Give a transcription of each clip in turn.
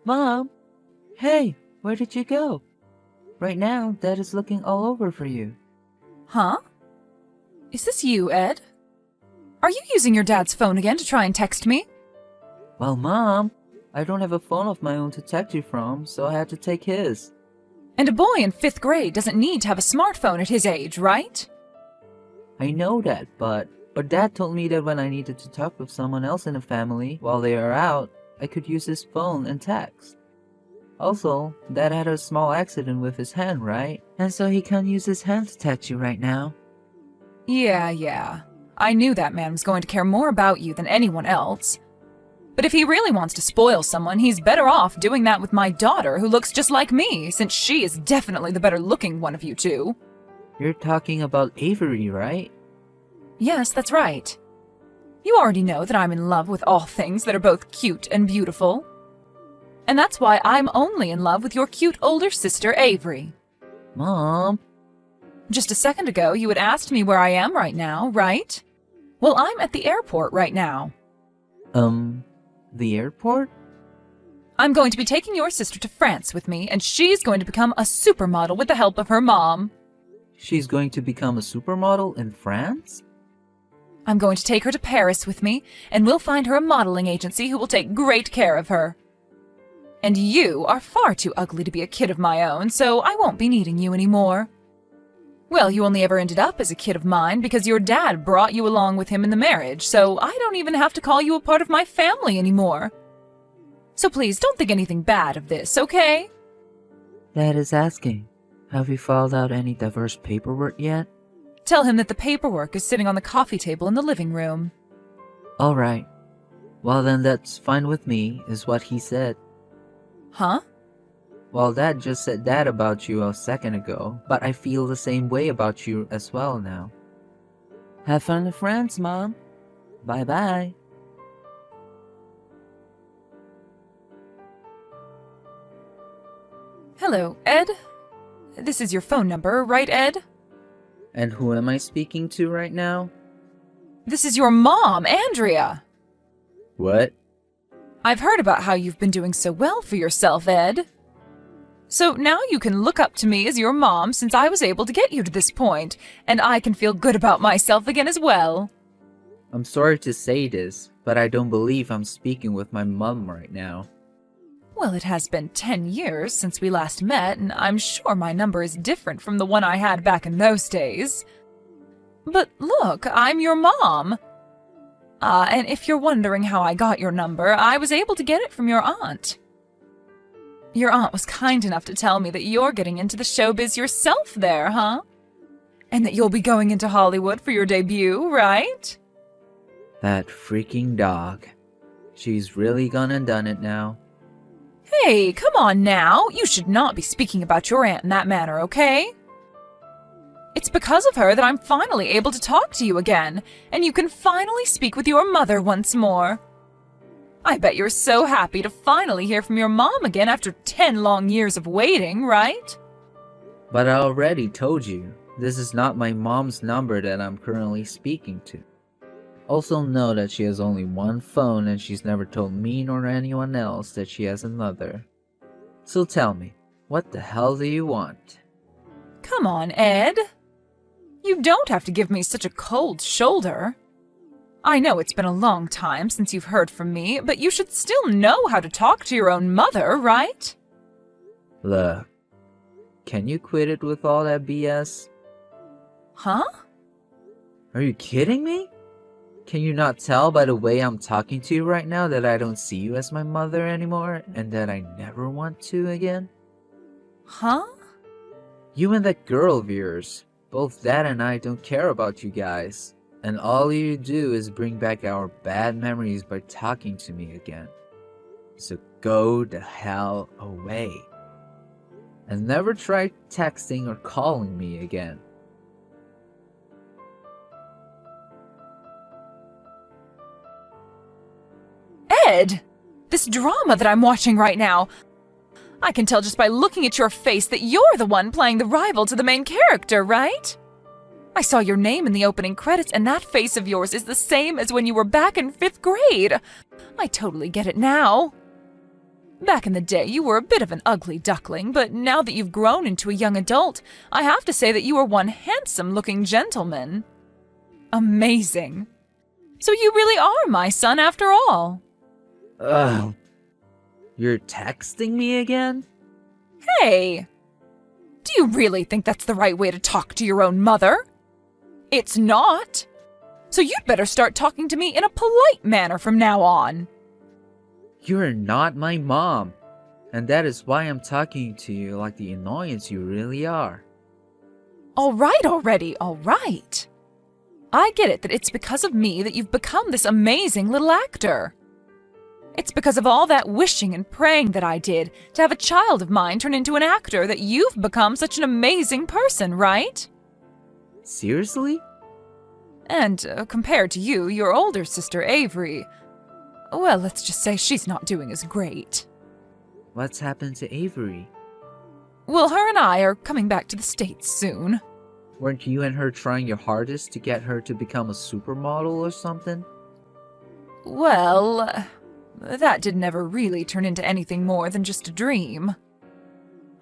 Mom? Hey, where did you go? Right now, Dad is looking all over for you. Huh? Is this you, Ed? Are you using your dad's phone again to try and text me? Well, Mom, I don't have a phone of my own to text you from, so I had to take his. And a boy in 5th grade doesn't need to have a smartphone at his age, right? I know that, but Dad told me that when I needed to talk with someone else in the family while they are out, I could use his phone and text. Also, Dad had a small accident with his hand, right? And so he can't use his hand to text you right now. Yeah. I knew that man was going to care more about you than anyone else. But if he really wants to spoil someone, he's better off doing that with my daughter, who looks just like me, since she is definitely the better looking one of you two. You're talking about Avery, right? Yes, that's right. You already know that I'm in love with all things that are both cute and beautiful. And that's why I'm only in love with your cute older sister, Avery. Mom? Just a second ago, you had asked me where I am right now, right? Well, I'm at the airport right now. The airport? I'm going to be taking your sister to France with me, and she's going to become a supermodel with the help of her mom. She's going to become a supermodel in France? I'm going to take her to Paris with me, and we'll find her a modeling agency who will take great care of her. And you are far too ugly to be a kid of my own, so I won't be needing you anymore. Well, you only ever ended up as a kid of mine because your dad brought you along with him in the marriage, so I don't even have to call you a part of my family anymore. So please don't think anything bad of this, okay? Dad is asking, have you filed out any divorce paperwork yet? Tell him that the paperwork is sitting on the coffee table in the living room. Alright. Well then that's fine with me, is what he said. Huh? Well, Dad just said that about you a second ago, but I feel the same way about you as well now. Have fun in France, Mom. Bye-bye. Hello, Ed? This is your phone number, right, Ed? And who am I speaking to right now? This is your mom, Andrea. What? I've heard about how you've been doing so well for yourself, Ed. So now you can look up to me as your mom since I was able to get you to this point, and I can feel good about myself again as well. I'm sorry to say this, but I don't believe I'm speaking with my mom right now. Well, it has been 10 years since we last met, and I'm sure my number is different from the one I had back in those days. But look, I'm your mom. And if you're wondering how I got your number, I was able to get it from your aunt. Your aunt was kind enough to tell me that you're getting into the showbiz yourself there, huh? And that you'll be going into Hollywood for your debut, right? That freaking dog. She's really gone and done it now. Hey, come on now. You should not be speaking about your aunt in that manner, okay? It's because of her that I'm finally able to talk to you again, and you can finally speak with your mother once more. I bet you're so happy to finally hear from your mom again after 10 long years of waiting, right? But I already told you, this is not my mom's number that I'm currently speaking to. Also know that she has only one phone and she's never told me nor anyone else that she has another. So tell me, what the hell do you want? Come on, Ed. You don't have to give me such a cold shoulder. I know it's been a long time since you've heard from me, but you should still know how to talk to your own mother, right? Look, can you quit it with all that BS? Huh? Are you kidding me? Can you not tell by the way I'm talking to you right now that I don't see you as my mother anymore and that I never want to again? Huh? You and that girl of yours, both Dad and I don't care about you guys. And all you do is bring back our bad memories by talking to me again. So go the hell away. And never try texting or calling me again. Ed! This drama that I'm watching right now, I can tell just by looking at your face that you're the one playing the rival to the main character, right? I saw your name in the opening credits, and that face of yours is the same as when you were back in 5th grade. I totally get it now. Back in the day, you were a bit of an ugly duckling, but now that you've grown into a young adult, I have to say that you are one handsome-looking gentleman. Amazing. So you really are my son after all. Ugh. You're texting me again? Hey! Do you really think that's the right way to talk to your own mother? It's not. So you'd better start talking to me in a polite manner from now on. You're not my mom. And that is why I'm talking to you like the annoyance you really are. All right already, all right. I get it that it's because of me that you've become this amazing little actor. It's because of all that wishing and praying that I did to have a child of mine turn into an actor that you've become such an amazing person, right? Seriously? And compared to you, your older sister Avery, well, let's just say she's not doing as great. What's happened to Avery? Well, her and I are coming back to the States soon. Weren't you and her trying your hardest to get her to become a supermodel or something? Well, that did never really turn into anything more than just a dream.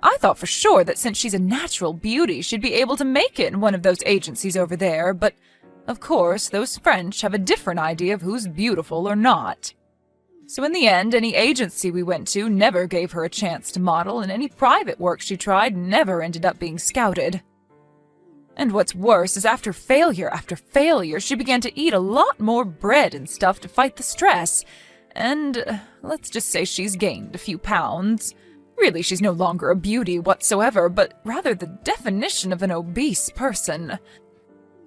I thought for sure that since she's a natural beauty, she'd be able to make it in one of those agencies over there, but of course, those French have a different idea of who's beautiful or not. So in the end, any agency we went to never gave her a chance to model, and any private work she tried never ended up being scouted. And what's worse is after failure, she began to eat a lot more bread and stuff to fight the stress. And let's just say she's gained a few pounds. Really, she's no longer a beauty whatsoever, but rather the definition of an obese person.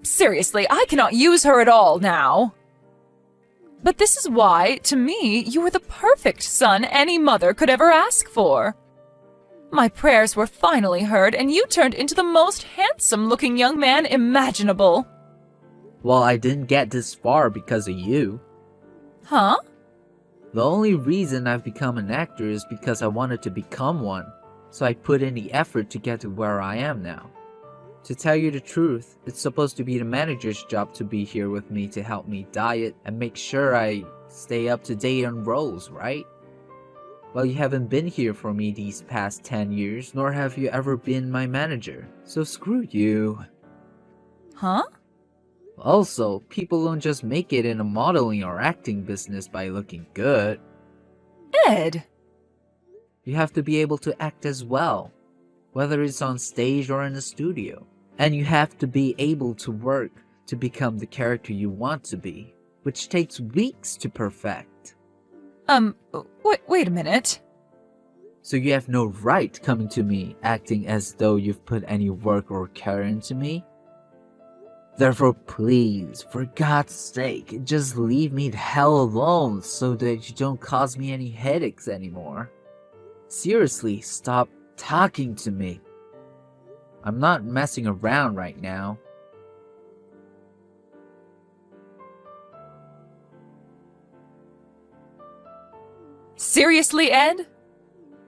Seriously, I cannot use her at all now. But this is why, to me, you were the perfect son any mother could ever ask for. My prayers were finally heard, and you turned into the most handsome-looking young man imaginable. Well, I didn't get this far because of you. Huh? The only reason I've become an actor is because I wanted to become one, so I put in the effort to get to where I am now. To tell you the truth, it's supposed to be the manager's job to be here with me to help me diet and make sure I stay up to date on roles, right? Well, you haven't been here for me these past 10 years, nor have you ever been my manager, so screw you. Huh? Also, people don't just make it in a modeling or acting business by looking good. Ed! You have to be able to act as well, whether it's on stage or in a studio. And you have to be able to work to become the character you want to be, which takes weeks to perfect. Wait a minute. So you have no right coming to me acting as though you've put any work or care into me? Therefore, please, for God's sake, just leave me the hell alone so that you don't cause me any headaches anymore. Seriously, stop talking to me. I'm not messing around right now. Seriously, Ed?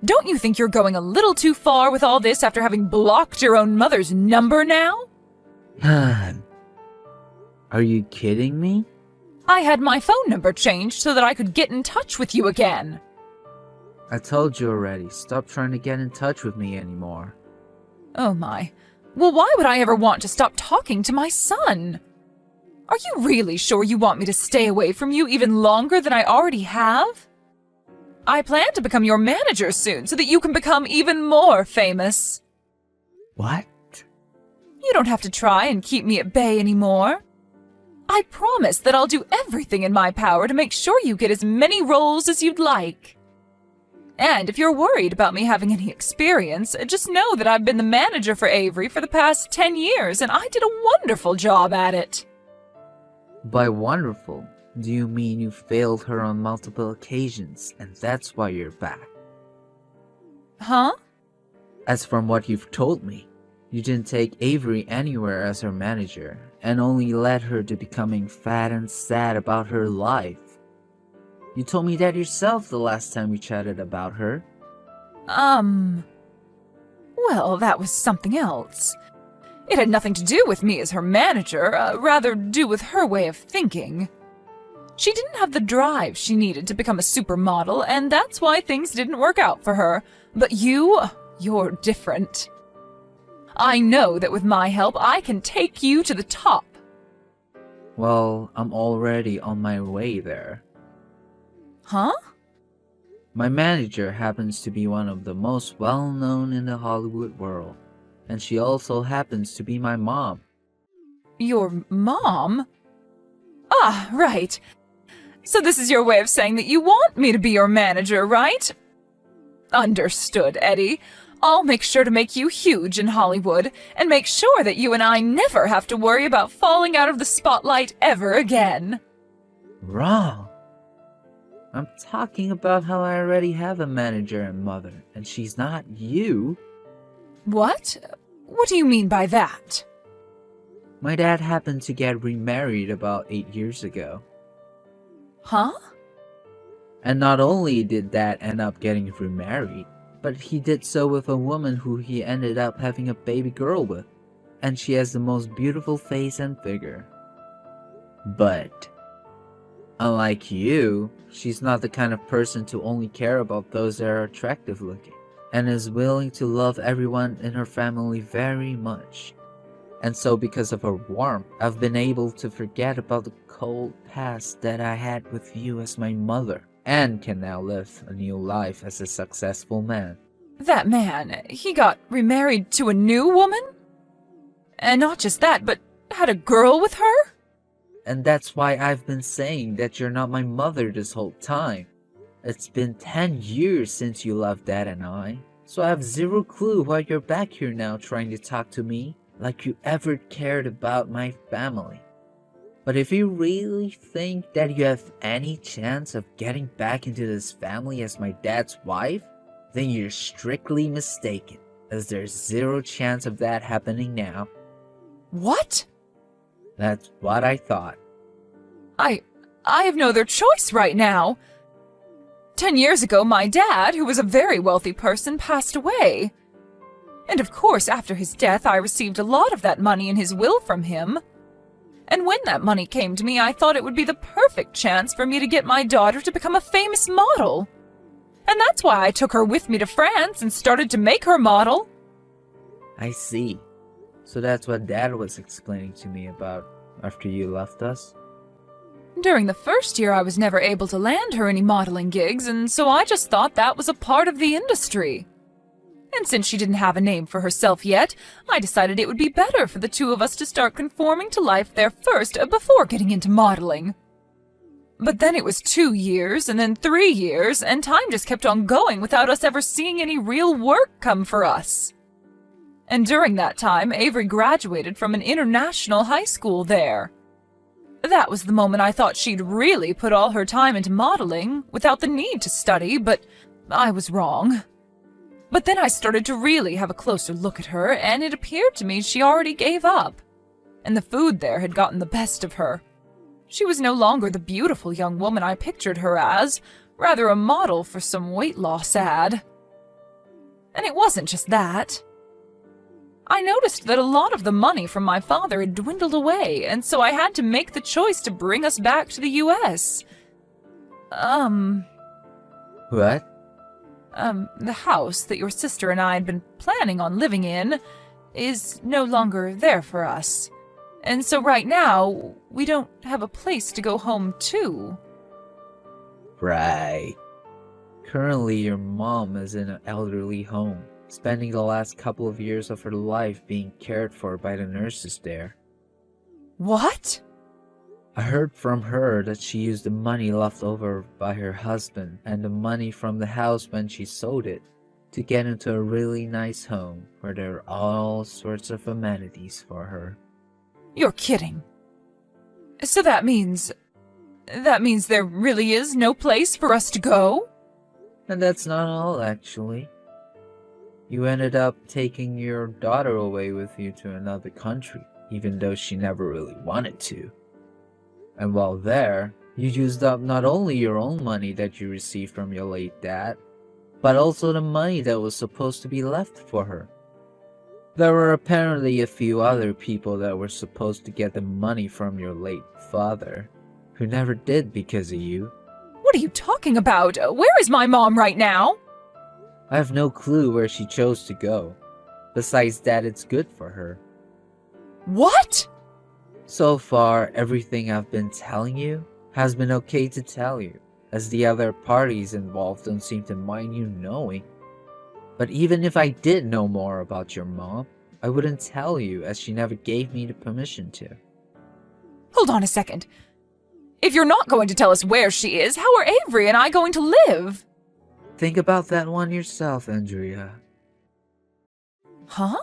Don't you think you're going a little too far with all this after having blocked your own mother's number now? Are you kidding me? I had my phone number changed so that I could get in touch with you again. I told you already, stop trying to get in touch with me anymore. Oh my. Well, why would I ever want to stop talking to my son? Are you really sure you want me to stay away from you even longer than I already have? I plan to become your manager soon so that you can become even more famous. What? You don't have to try and keep me at bay anymore. I promise that I'll do everything in my power to make sure you get as many roles as you'd like. And if you're worried about me having any experience, just know that I've been the manager for Avery for the past 10 years, and I did a wonderful job at it. By wonderful, do you mean you failed her on multiple occasions, and that's why you're back? Huh? As from what you've told me, you didn't take Avery anywhere as her manager, and only led her to becoming fat and sad about her life. You told me that yourself the last time we chatted about her. Well, that was something else. It had nothing to do with me as her manager, rather do with her way of thinking. She didn't have the drive she needed to become a supermodel, and that's why things didn't work out for her. But you're different. I know that with my help, I can take you to the top. Well, I'm already on my way there. Huh? My manager happens to be one of the most well-known in the Hollywood world, and she also happens to be my mom. Your mom? Ah, right. So this is your way of saying that you want me to be your manager, right? Understood, Eddie. I'll make sure to make you huge in Hollywood, and make sure that you and I never have to worry about falling out of the spotlight ever again. Wrong. I'm talking about how I already have a manager and mother, and she's not you. What? What do you mean by that? My dad happened to get remarried about 8 years ago. Huh? And not only did Dad end up getting remarried, but he did so with a woman who he ended up having a baby girl with, and she has the most beautiful face and figure. But, unlike you, she's not the kind of person to only care about those that are attractive looking, and is willing to love everyone in her family very much. And so because of her warmth, I've been able to forget about the cold past that I had with you as my mother, and can now live a new life as a successful man. That man, he got remarried to a new woman? And not just that, but had a girl with her? And that's why I've been saying that you're not my mother this whole time. It's been 10 years since you left Dad and I, so I have zero clue why you're back here now trying to talk to me like you ever cared about my family. But if you really think that you have any chance of getting back into this family as my dad's wife, then you're strictly mistaken, as there's zero chance of that happening now. What? That's what I thought. I have no other choice right now. 10 years ago, my dad, who was a very wealthy person, passed away. And of course, after his death, I received a lot of that money in his will from him. And when that money came to me, I thought it would be the perfect chance for me to get my daughter to become a famous model. And that's why I took her with me to France and started to make her model. I see. So that's what Dad was explaining to me about after you left us? During the first year, I was never able to land her any modeling gigs, and so I just thought that was a part of the industry. And since she didn't have a name for herself yet, I decided it would be better for the two of us to start conforming to life there first before getting into modeling. But then it was 2 years, and then 3 years, and time just kept on going without us ever seeing any real work come for us. And during that time, Avery graduated from an international high school there. That was the moment I thought she'd really put all her time into modeling without the need to study, but I was wrong. But then I started to really have a closer look at her, and it appeared to me she already gave up. And the food there had gotten the best of her. She was no longer the beautiful young woman I pictured her as, rather a model for some weight loss ad. And it wasn't just that. I noticed that a lot of the money from my father had dwindled away, and so I had to make the choice to bring us back to the U.S. What? The house that your sister and I had been planning on living in is no longer there for us. And so right now, we don't have a place to go home to. Right. Currently, your mom is in an elderly home, spending the last couple of years of her life being cared for by the nurses there. What? I heard from her that she used the money left over by her husband and the money from the house when she sold it to get into a really nice home where there are all sorts of amenities for her. You're kidding. So that means there really is no place for us to go? And that's not all, actually. You ended up taking your daughter away with you to another country, even though she never really wanted to. And while there, you used up not only your own money that you received from your late dad, but also the money that was supposed to be left for her. There were apparently a few other people that were supposed to get the money from your late father, who never did because of you. What are you talking about? Where is my mom right now? I have no clue where she chose to go. Besides that, it's good for her. What? So far, everything I've been telling you has been okay to tell you, as the other parties involved don't seem to mind you knowing. But even if I did know more about your mom, I wouldn't tell you, as she never gave me the permission to. Hold on a second. If you're not going to tell us where she is, how are Avery and I going to live? Think about that one yourself, Andrea. Huh?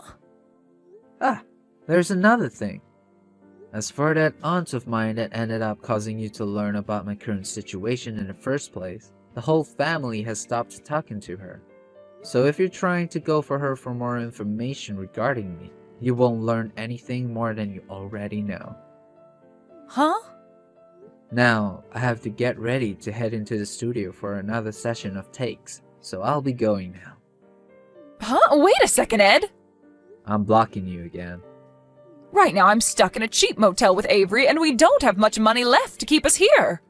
There's another thing. As for that aunt of mine that ended up causing you to learn about my current situation in the first place, the whole family has stopped talking to her. So if you're trying to go for her for more information regarding me, you won't learn anything more than you already know. Huh? Now, I have to get ready to head into the studio for another session of takes, so I'll be going now. Huh? Wait a second, Ed. I'm blocking you again. Right now I'm stuck in a cheap motel with Avery and we don't have much money left to keep us here.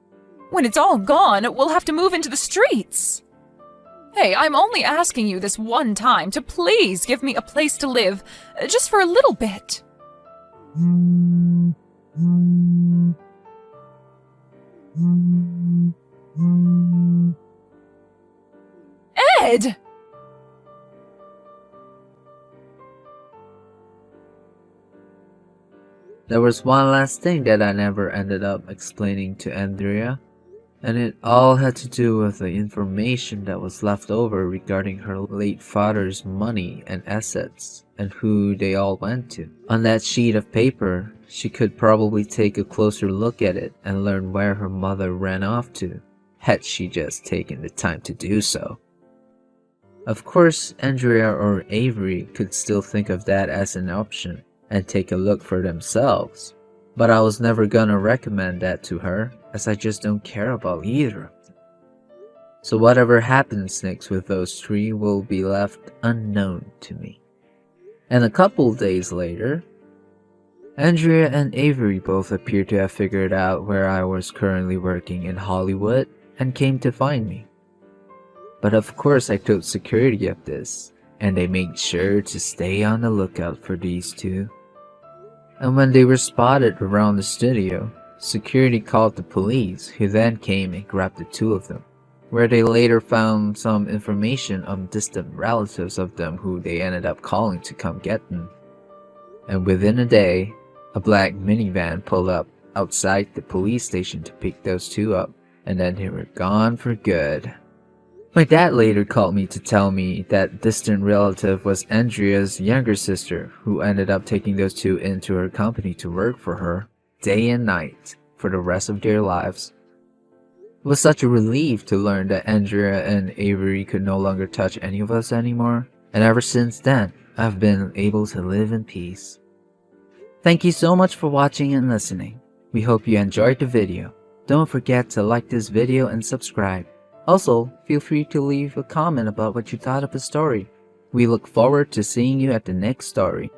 When it's all gone, we'll have to move into the streets. Hey, I'm only asking you this one time to please give me a place to live, just for a little bit. Ed! There was one last thing that I never ended up explaining to Andrea, and it all had to do with the information that was left over regarding her late father's money and assets, and who they all went to. On that sheet of paper, she could probably take a closer look at it and learn where her mother ran off to, had she just taken the time to do so. Of course, Andrea or Avery could still think of that as an option and take a look for themselves, but I was never gonna recommend that to her, as I just don't care about either of them. So whatever happens next with those three will be left unknown to me. And a couple days later, Andrea and Avery both appeared to have figured out where I was currently working in Hollywood and came to find me. But of course I told security of this, and they made sure to stay on the lookout for these two. And when they were spotted around the studio, security called the police, who then came and grabbed the two of them, where they later found some information on distant relatives of them who they ended up calling to come get them. And within a day, a black minivan pulled up outside the police station to pick those two up, and then they were gone for good. My dad later called me to tell me that distant relative was Andrea's younger sister, who ended up taking those two into her company to work for her, day and night, for the rest of their lives. It was such a relief to learn that Andrea and Avery could no longer touch any of us anymore, and ever since then, I've been able to live in peace. Thank you so much for watching and listening. We hope you enjoyed the video. Don't forget to like this video and subscribe. Also, feel free to leave a comment about what you thought of the story. We look forward to seeing you at the next story.